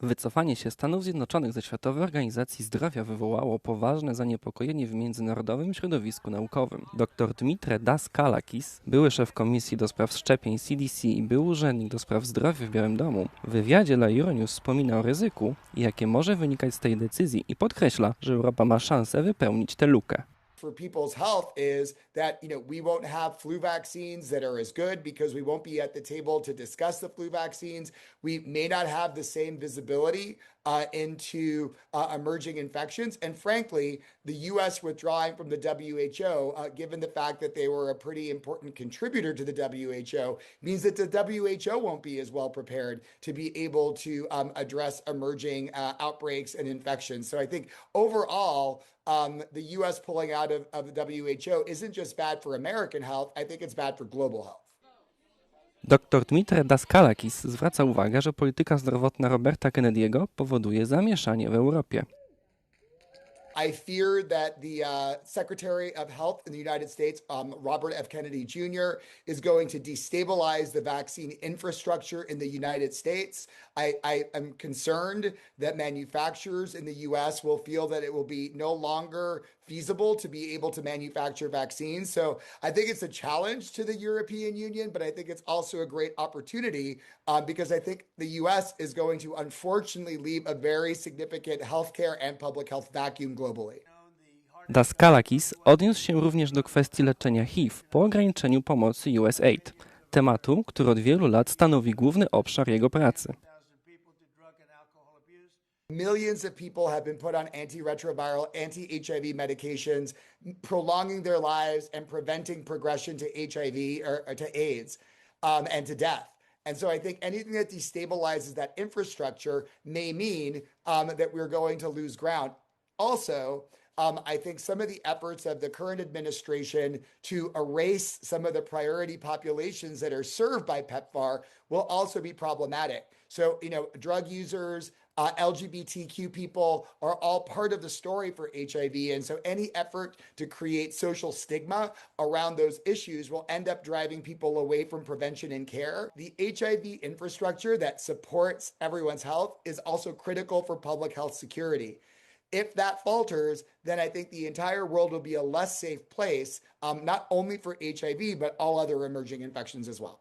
Wycofanie się Stanów Zjednoczonych ze Światowej Organizacji Zdrowia wywołało poważne zaniepokojenie w międzynarodowym środowisku naukowym. Dr Daskalakis, były szef Komisji do spraw szczepień CDC i był urzędnik do spraw zdrowia w Białym Domu, w wywiadzie dla Euronews wspomina o ryzyku, jakie może wynikać z tej decyzji i podkreśla, że Europa ma szansę wypełnić tę lukę. For people's health is that, we won't have flu vaccines that are as good because we won't be at the table to discuss the flu vaccines. We may not have the same visibility into emerging infections. And frankly, the U.S. withdrawing from the WHO, given the fact that they were a pretty important contributor to the WHO, means that the WHO won't be as well prepared to be able to address emerging outbreaks and infections. So I think overall, the U.S. pulling out of the WHO isn't just bad for American health. I think it's bad for global health. Dr Daskalakis zwraca uwagę, że polityka zdrowotna Roberta Kennedy'ego powoduje zamieszanie w Europie. I fear that the Secretary of Health in the United States, Robert F. Kennedy Jr., is going to destabilize the vaccine infrastructure in the United States. I am concerned that manufacturers in the U.S. will feel that it will be no longer feasible to be able to manufacture vaccines. So I think it's a challenge to the European Union, but I think it's also a great opportunity because I think the U.S. is going to unfortunately leave a very significant healthcare and public health vacuum globally. Daskalakis odniósł się również do kwestii leczenia HIV po ograniczeniu pomocy USAID, tematu, który od wielu lat stanowi główny obszar jego pracy. Millions of people have been put on antiretroviral, anti-HIV medications, prolonging their lives and preventing progression to HIV or to AIDS and to death. And so I think anything that destabilizes that infrastructure may mean that we're going to lose ground. Also, I think some of the efforts of the current administration to erase some of the priority populations that are served by PEPFAR will also be problematic. So, drug users, LGBTQ people are all part of the story for HIV. And so any effort to create social stigma around those issues will end up driving people away from prevention and care. The HIV infrastructure that supports everyone's health is also critical for public health security. If that falters, then I think the entire world will be a less safe place, not only for HIV, but all other emerging infections as well.